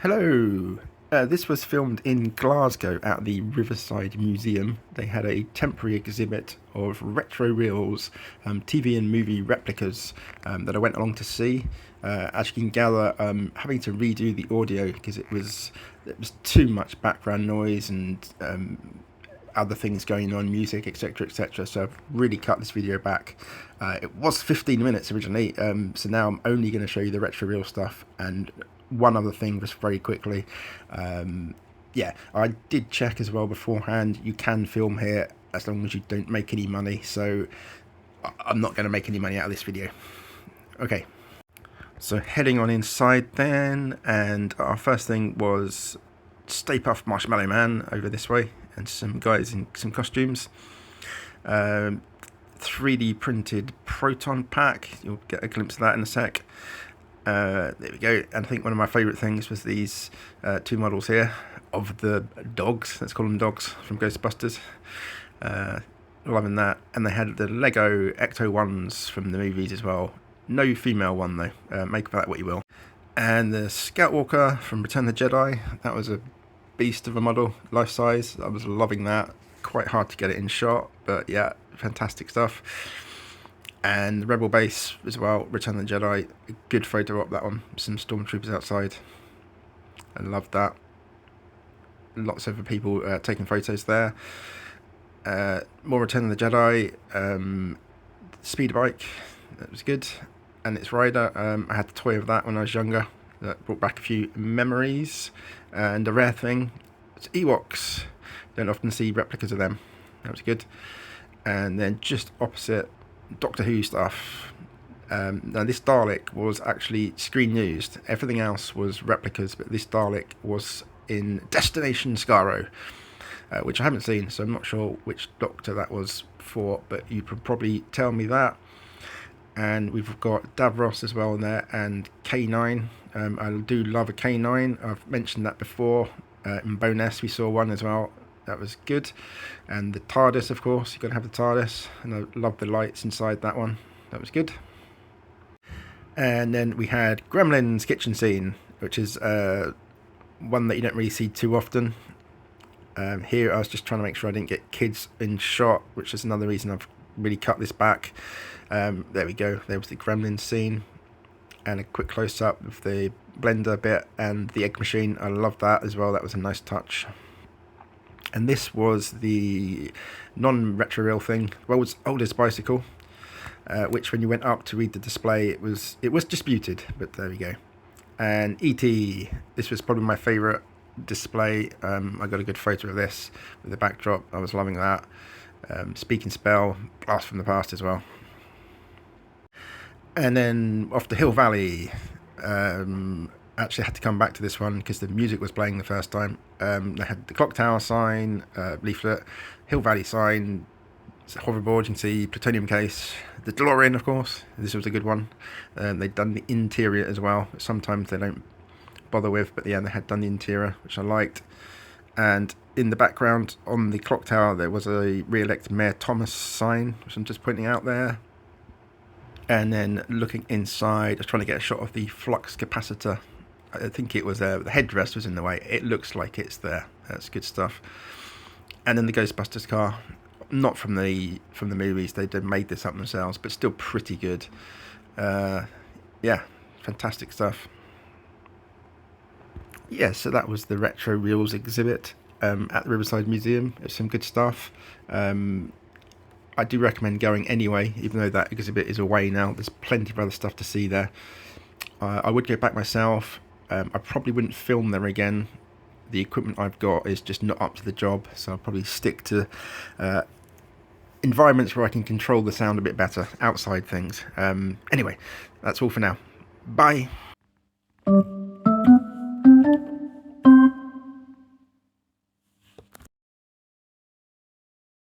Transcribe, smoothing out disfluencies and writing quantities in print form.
Hello. This was filmed in Glasgow at the Riverside Museum. They had a temporary exhibit of retro reels, TV and movie replicas that I went along to see. As you can gather, having to redo the audio because it was too much background noise and other things going on, music, etc, etc. So I've really cut this video back. It was 15 minutes originally, so now I'm only going to show you the retro reel stuff and one other thing just very quickly. Yeah, I did check as well beforehand. You can film here as long as you don't make any money, so I'm not going to make any money out of this video. Okay, so heading on inside then, and our first thing was Stay Puft Marshmallow Man over this way, and some guys in some costumes. 3D printed proton pack, you'll get a glimpse of that in a sec. There we go, and I think one of my favourite things was these two models here of the dogs, let's call them dogs, from Ghostbusters. Loving that. And they had the Lego Ecto ones from the movies as well. No female one though, make of that what you will. And the Scout Walker from Return of the Jedi, that was a beast of a model, life size. I was loving that. Quite hard to get it in shot, but yeah, fantastic stuff. And the Rebel base as well, Return of the Jedi, a good photo op that one, some stormtroopers outside. I loved that. Lots of people taking photos there. More Return of the Jedi, speeder bike, that was good. And its rider, I had the toy of that when I was younger, that brought back a few memories. And a rare thing, it's Ewoks, don't often see replicas of them, that was good. And then just opposite, Doctor Who stuff. Now this Dalek was actually screen used. Everything else was replicas, but this Dalek was in Destination Skaro, which I haven't seen, so I'm not sure which Doctor that was for, but you could probably tell me that. And we've got Davros as well in there, and K9. I do love a K9. I've mentioned that before. In Bonus we saw one as well. That was good. And the TARDIS, of course, you've got to have the TARDIS, and I love the lights inside that one. That was good. And then we had Gremlins kitchen scene, which is one that you don't really see too often. Here I was just trying to make sure I didn't get kids in shot, which is another reason I've really cut this back. There we go, there was the Gremlins scene, and a quick close-up of the blender bit and the egg machine. I love that as well, that was a nice touch. And this was the non-retro reel thing, world's oldest bicycle, which when you went up to read the display, it was disputed, but there we go. And E.T., this was probably my favourite display. I got a good photo of this with the backdrop, I was loving that. Speaking Spell, Blast from the Past as well. And then off to Hill Valley. Actually had to come back to this one because the music was playing the first time. They had the clock tower sign, leaflet, Hill Valley sign, hoverboard, you can see plutonium case, the DeLorean, of course, this was a good one. They'd done the interior as well, sometimes they don't bother with, but yeah, they had done the interior, which I liked. And in the background on the clock tower there was a re-elect Mayor Thomas sign, which I'm just pointing out there. And then looking inside, I was trying to get a shot of the flux capacitor. I think it was the headrest was in the way. It looks like it's there. That's good stuff. And then the Ghostbusters car, not from the movies. They made this up themselves, but still pretty good. Yeah, fantastic stuff. Yeah, so that was the retro reels exhibit at the Riverside Museum. It's some good stuff. I do recommend going anyway, even though that exhibit is away now. There's plenty of other stuff to see there. I would go back myself. I probably wouldn't film there again. The equipment I've got is just not up to the job, so I'll probably stick to environments where I can control the sound a bit better, outside things. Anyway, that's all for now. Bye.